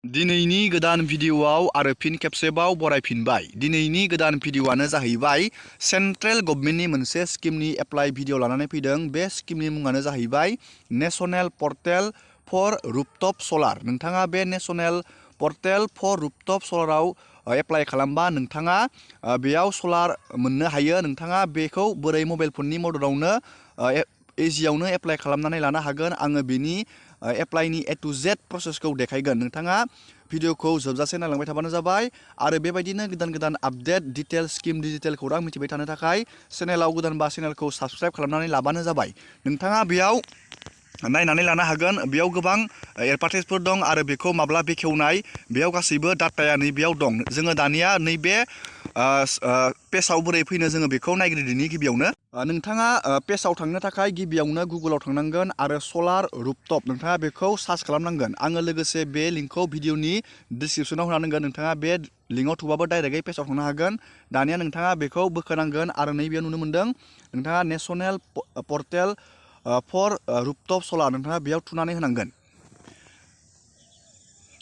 दिनैनि गोदान भिडिअआव आरो फिन खेबसेबाव बरायफिनबाय। दिनैनि गोदान भिडिअआनो जाहैबाय सेन्ट्रेल गभर्नमेन्टनि मोनसे स्किमनि एप्लाइ भिडिअ लानानै फैदों। बे स्किमनि मुङानो जाहैबाय national portal for rooftop solar. नोंथाङा बे नेशनेल पर्टेल फर रुफटप सलाराव एप्लाइ खालामबा नोंथाङा बेयाव सलार मोननो हायो। नोंथाङा बेखौ बोरै मबाइल फननि मददावनो इजियावनो एप्लाइ खालामनानै लानो हागोन। आङो बेनि एप्लाइनि ए टु जेड प्रसेसखौ देखायगोन। नोंथाङा भिडिअखौ जोबजासे नायलांबाय थाबानो जाबाय आरो बेबायदिनो गोदान गोदान आपडेट डिटेल स्किम डिजिटेल खौरां मिथिबाय थानो थाखाय चेनेलाव गोदानबा चेनेलखौ साबस्क्राइब खालामनानै लाबानो जाबाय। नोंथाङा बेयाव नायनानै लानो हागोन। बेयाव गोबां एडभार्टाइजफोर दं आरो बेखौ माब्ला बेखेवनाय बेयाव गासैबो डाटाया नैबेयाव दं। जोङो दानिया नैबे पेजाव बोरै फैनो जोङो बेखौ नायग्रोदिनि। गिबियावनो नोंथाङा पेजाव थांनो थाखाय गिबियावनो गुगोलाव थांनांगोन आरो सलार रुफटप नोंथाङा बेखौ सार्च खालामनांगोन। आङो लोगोसे बे लिंकखौ भिडिअनि डिसक्रिपसनाव होनांगोन। नोंथाङा बे लिंकआव थुबाबो डाइरेक्टयै पेजाव थांनो हागोन। दानिया नोंथाङा बेखौ बोखोनांगोन आरो नैबेयाव नुनो मोन्दों नोंथाङा national portal for rooftop solar नोंथाङा बेयाव थुनानै होनांगोन।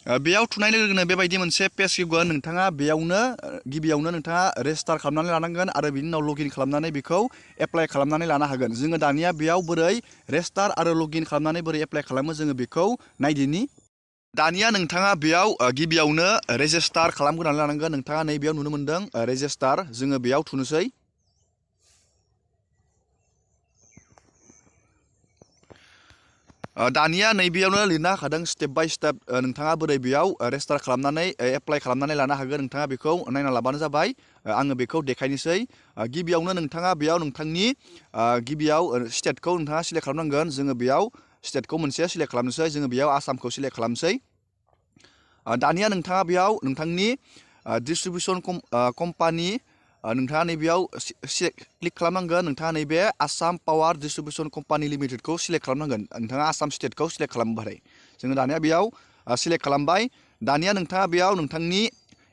बेयाव थुनाय लोगो लोगोनो बेबायदि मोनसे पेज फैगोन। नोंथाङा बेयावनो गिबियावनो नोंथाङा रेजिस्टार खालामनानै लानांगोन आरो बिनि उनाव लगइन खालामनानै बेखौ एप्लाइ खालामनानै लानो हागोन। जोङो दानिया बेयाव बोरै रेजिस्टार आरो लगइन खालामनानै बोरै एप्लाइ खालामो जोङो बेखौ नायदिनि। दानिया नोंथाङा बेयाव गिबियावनो रेजिस्टार खालामग्रोनानै लानांगोन। नोंथाङा नैबेयाव नुनो मोन्दों रेजिस्टार, जोङो बेयाव थुनोसै। दानिया नैबेयावनो लिरना होखादों स्टेप बाय स्टेप नोंथाङा बोरै बेयाव रेजिस्टार खालामनानै एप्लाइ खालामनानै लानो हागोन। नोंथाङा बेखौ नायना लाबानो जाबाय। आङो बेखौ देखायनोसै। गिबियावनो नोंथाङा बेयाव नोंथांनि गिबियाव स्टेटखौ नोंथाङा सिलेक्ट खालामनांगोन। जोङो बेयाव स्टेटखौ मोनसे सिलेक्ट खालामनोसै। जोङो बेयाव आसामखौ सिलेक्ट खालामनोसै। दानिया नोंथाङा बेयाव नोंथांनि डिस्ट्रिबिउसन कम्पानि नोंथाङा नैबेयाव क्लिक खालामनांगोन। नोंथाङा नैबे आसाम पावार डिस्ट्रिबिउसन कम्पानि लिमिटेडखौ सिलेक्ट खालामनांगोन। नोंथाङा आसाम स्टेटखौ सिलेक्ट खालामबाथाय जोङो दानिया बेयाव सिलेक्ट खालामबाय। दानिया नोंथाङा बेयाव नोंथांनि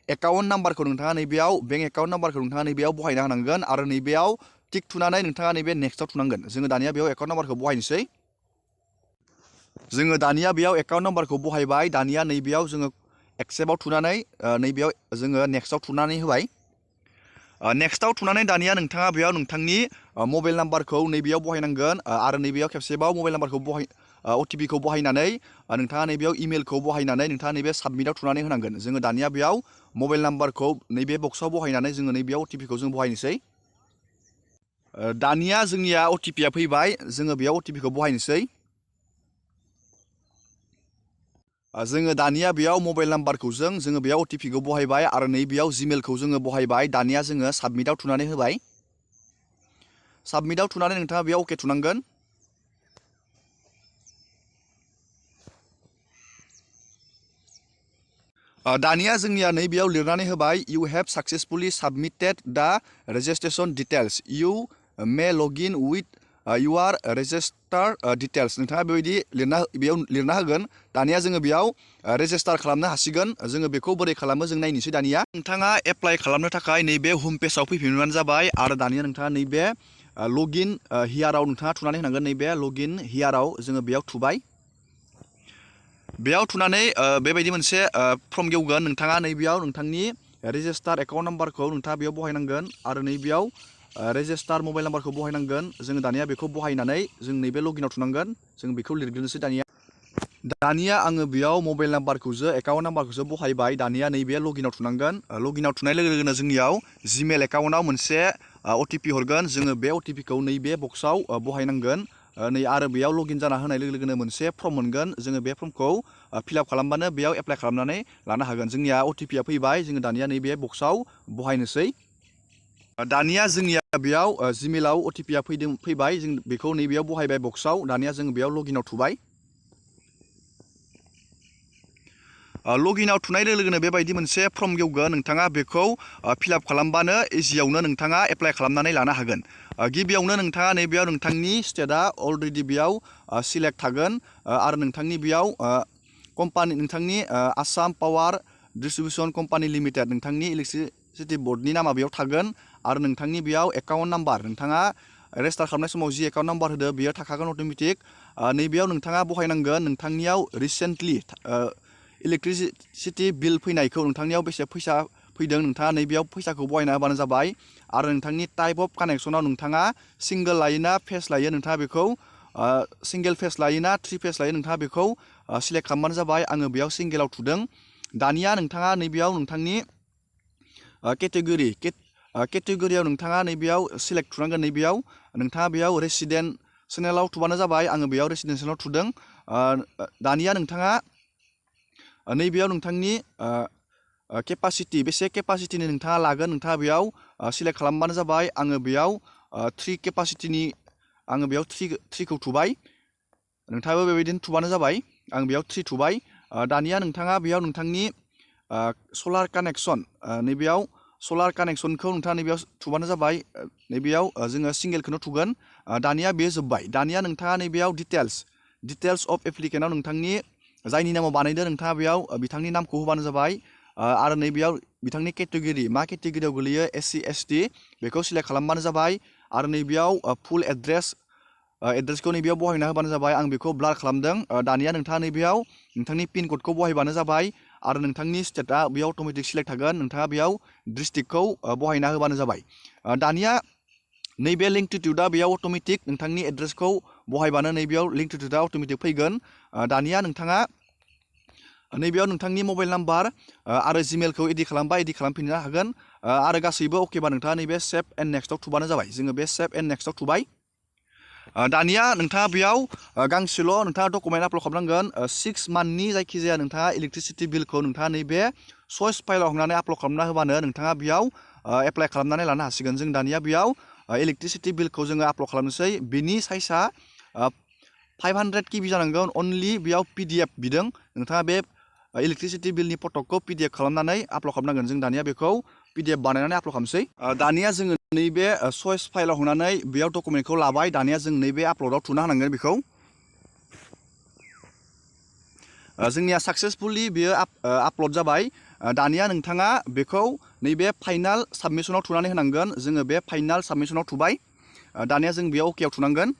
एकाउन्ट नाम्बारखौ नोंथाङा नैबेयाव बेंक एकाउन्ट नाम्बारखौ नोंथाङा नैबेयाव बहायना होनांगोन आरो नैबेयाव टिक थुनानै नोंथाङा नैबे नेक्स्टआव थुनांगोन। जोङो दानिया बेयाव एकाउन्ट नाम्बारखौ बहायनोसै। जोङो दानिया बेयाव एकाउन्ट नाम्बारखौ बहायबाय। दानिया नैबेयाव जोङो एक्सेप्टआव थुनानै नैबेयाव जोङो नेक्स्टआव थुनानै होबाय। नेक्स्टआव थुनानै दानिया नोंथाङा बेयाव नोंथांनि मबाइल नाम्बारखौ नैबेयाव बहायनांगोन आरो नैबेयाव खेबसेबाव मबाइल नाम्बारखौ अटिपिखौ बहायनानै नोंथाङा नैबेयाव इमेलखौ बहायनानै नोंथाङा नैबे साबमिटआव थुनानै होनांगोन। जोङो दानिया बेयाव मबाइल नाम्बारखौ नैबे बक्सआव बहायनानै जोङो नैबेयाव अटिपिखौ जों बहायनोसै। दानिया जोंनिया अटिपिया फैबाय। जोङो बेयाव अटिपिखौ बहायनोसै। जोङो दानिया बेयाव मबाइल नाम्बारखौ जोङो बेयाव अटिपिखौ बहायबाय आरो नैबेयाव जिमेलखौ जोङो बहायबाय। दानिया जोङो साबमिटआव थुनानै होबाय। साबमिटआव थुनानै नोंथाङा बेयाव अके थुनांगोन। दानिया जोंनिया नैबेयाव लिरनानै होबाय U have successfully submitted the registration details you may log in with your registered details नोंथाङा बेबायदि बेयाव लिरना होगोन। दानिया जोङो बेयाव रेजिस्टार खालामनो हासिगोन। जोङो बेखौ बोरै खालामो जों नायनोसै। दानिया नोंथाङा एप्लाइ खालामनो थाखाय नैबे हम पेजाव फैफिनबानो जाबाय आरो दानिया नोंथाङा नैबे लगइन हियाराव नोंथाङा थुनानै होनांगोन। नैबे लगइन हियाराव जोङो बेयाव थुबाय। बेयाव थुनानै बेबायदि मोनसे फर्म गेवगोन। नोंथाङा नैबेयाव नोंथांनि रेजिस्टार एकाउन्ट नाम्बारखौ नोंथाङा बेयाव बहायनांगोन आरो नैबेयाव रेजिस्टार मबाइल नाम्बारखौ बहायनांगोन। जोङो दानिया बेखौ बहायनानै जों नैबे लगइनाव थुनांगोन। जों बेखौ लिरग्रोनोसै। दानिया आङो बेयाव मबाइल नाम्बारखौसो एकाउन्ट नाम्बारखौसो बहायबाय। दानिया नैबे लगइनाव थुनांगोन। लगइनाव थुनाय लोगो लोगोनो जोंनियाव जिमेल एकाउन्टआव मोनसे अटिपि हरगोन। जोङो बे अटिपिखौ नैबे बक्सआव बहायनांगोन। आरो बेयाव लगइन जाना होनाय लोगो लोगोनो मोनसे फर्म मोनगोन। जोङो बे फर्मखौ फिलआप खालामबानो बेयाव एप्लाइ खालामनानै लानो हागोन। जोंनिया अटिपिया फैबाय। जोङो दानिया नैबे बक्सआव बहायनोसै। दानिया जोंनिया बेयाव जिमेलाव अटिपिया फैबाय। जों बेखौ नैबेयाव बहायबाय बक्सआव। दानिया जों बेयाव लगइनाव थुबाय। लगइनाव थुनाय लोगो लोगोनो बेबायदि मोनसे फर्म गेवगोन। नोंथाङा बेखौ फिलआप खालामबानो इजियावनो नोंथाङा एप्लाइ खालामनानै लानो हागोन। गिबियावनो नोंथाङा नैबेयाव नोंथांनि स्टेटआ अलरेडि बेयाव सिलेक्ट थागोन आरो नोंथांनि बेयाव कम्पानि नोंथांनि Assam power distribution company limited नोंथांनि इलेक्ट्रिसिटि बर्डनि नामा बेयाव थागोन आरो नोंथांनि बेयाव एकाउन्ट नाम्बार नोंथाङा रेजिस्टार खालामनाय समाव जि एकाउन्ट नाम्बार होदो बेयो थाखागोन अट'मेटिक। नैबेयाव नोंथाङा बहायनांगोन नोंथांनियाव रिसेन्टलि इलेक्ट्रिसिटि बिल फैनायखौ नोंथांनियाव बेसे फैसा फैदों नोंथाङा नैबेयाव फैसाखौ बहायना होबानो जाबाय आरो नोंथांनि टाइप अफ कानेक्सनाव नोंथाङा सिंगल लायोना फेस लायो नोंथाङा बेखौ सिंगल फेस लायोना 3 फेस लायो नोंथाङा बेखौ सिलेक्ट खालामबानो जाबाय आङो बेयाव सिंगेलाव थुदों दानिया नोंथाङा नैबेयाव नोंथांनि केटेगरियाव नोंथाङा नैबेयाव सिलेक्ट थुनांगोन नैबेयाव नोंथाङा बेयाव रेसिडेन्सियेलाव थुबानो जाबाय आङो बेयाव रेसिडेन्सियेलाव थुदों दानिया नोंथाङा नैबेयाव नोंथांनि केपासिटि बेसे केपासिटिनि नोंथाङा लागोन नोंथाङा बेयाव सिलेक्ट खालामबानो जाबाय आङो बेयाव 3 केपासिटिनि आङो बेयाव 3खौ थुबाय नोंथाङाबो बेबायदिनो थुबानो जाबाय आं बेयाव 3 थुबाय दानिया नोंथाङा बेयाव नोंथांनि सलार कानेक्सन नैबेयाव सलार कानेक्सनखौ नोंथाङा नैबेयाव थुबानो जाबाय नैबेयाव जोङो सिंगेलखौनो थुगोन दानिया बे जोब्बाय दानिया नोंथाङा नैबेयाव डिटेल्स अफ एप्लिकेन्टआव नोंथांनि जायनि नामाव बानायदों नोंथाङा बेयाव बिथांनि नामखौ होबानो जाबाय आरो नैबेयाव बिथांनि केटेगरि मा केटेगरियाव गोलैयो SC ST बेखौ सिलेक्ट खालामबानो जाबाय आरो नैबेयाव फुल एड्रेसखौ नैबेयाव बहायना होबानो जाबाय आं बेखौ ब्लार खालामदों दानिया नोंथाङा नैबेयाव नोंथांनि पिन क'डखौ बहायबानो जाबाय आरो नोंथांनि स्टेटआ बेयाव अट'मेटिक सिलेक्ट थागोन नोंथाङा बेयाव डिस्ट्रिक्टखौ बहायना होबानो जाबाय दानिया नैबे लिंटिटिउडआ बेयाव अट'मेटिक नोंथांनि एड्रेसखौ बहायबानो नैबेयाव लिंटिटिउडआ अट'मेटिक फैगोन दानिया नोंथाङा नैबेयाव नोंथांनि मबाइल नाम्बार आरो जिमेलखौ एडिट खालामफिननो हागोन आरो गासैबो अकेबा नोंथाङा नैबे सेभ एन्ड नेक्स्टआव थुबानो जाबाय जोङो बे सेभ एन्ड नेक्स्टआव थुबाय दानिया नोंथाङा बेयाव गांसेल' नोंथाङा डकुमेन्ट आपल'ड खालामनांगोन 6 मान्थनि जायखिजाया नोंथाङा इलेक्ट्रिसिटि बिलखौ नोंथाङा नैबे चइस फाइलाव थांनानै आपल'ड खालामना होबानो नोंथाङा बेयाव एप्लाइ खालामनानै लानो हासिगोन जों दानिया बेयाव इलेक्ट्रिसिटि बिलखौ जोङो आपल'ड खालामनोसै बिनि साइजआ 500 KB जानांगोन अनलि बेयाव PDF बिदों नोंथाङा बे इलेक्ट्रिसिटि बिलनि फटकखौ PDF खालामनानै आपल'ड खालामनांगोन जों दानिया बेखौ PDF बानायनानै आपल'ड खालामसै दानिया जोङो नैबे चइस फाइलाव थांनानै बेयाव डकुमेन्टखौ लाबाय दानिया जों नैबे आपल'डआव थुना होनांगोन बेखौ जोंनिया साक्सेसफुलि बेयो आपल'ड जाबाय दानिया नोंथाङा बेखौ नैबे फाइनाल साबमिसनाव थुनानै होनांगोन जोङो बे फाइनाल साबमिसनाव थुबाय दानिया जों बेयाव अकेआव थुनांगोन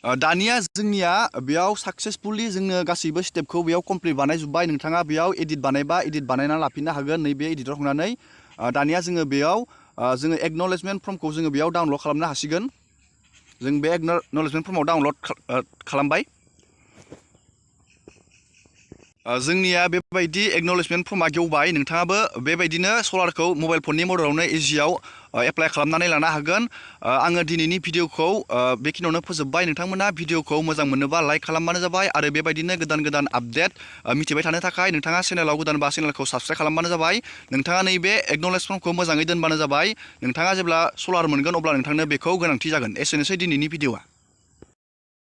दानिया जोंनिया बेयाव साक्सेसफुलि जोङो गासैबो स्टेपखौ बेयाव कमप्लिट बानायजोब्बाय नोंथाङा बेयाव एडिट बानायबा एडिट बानायना लाफिननो हागोन नैबे एडिटआव थांनानै दानिया जोङो बेयाव जोङो एक्न'लेजमेन्ट फर्मखौ जोङो बेयाव डाउनल'ड खालामनो हासिगोन जों बे एक्न'लेजमेन्ट फर्माव डाउनल'ड खालामबाय जोंनिया बेबायदि एक्न'लेजमेन्ट फर्मा गेवबाय नोंथाङाबो बेबायदिनो सलारखौ मबाइल फननि मददावनो इजियाव एप्लाइ खालामनानै लानो हागोन आङो दिनैनि भिडिअखौ बेखिनियावनो फोजोबबाय नोंथांमोना भिडिअखौ मोजां मोनोबा लाइक खालामबानो जाबाय आरो बेबायदिनो गोदान आपडेट मिथिबाय थानो थाखाय नोंथाङा चेनेलाव गोदानबा चेनेलखौ साबस्क्राइब खालामबानो जाबाय नोंथाङा नैबे एक्न'लेज फर्मखौ मोजाङै दोनबानो जाबाय नोंथाङा जेब्ला सलार मोनगोन अब्ला नोंथांनो बेखौ गोनांथि जागोन एसेनोसै दिनैनि भिडिअआ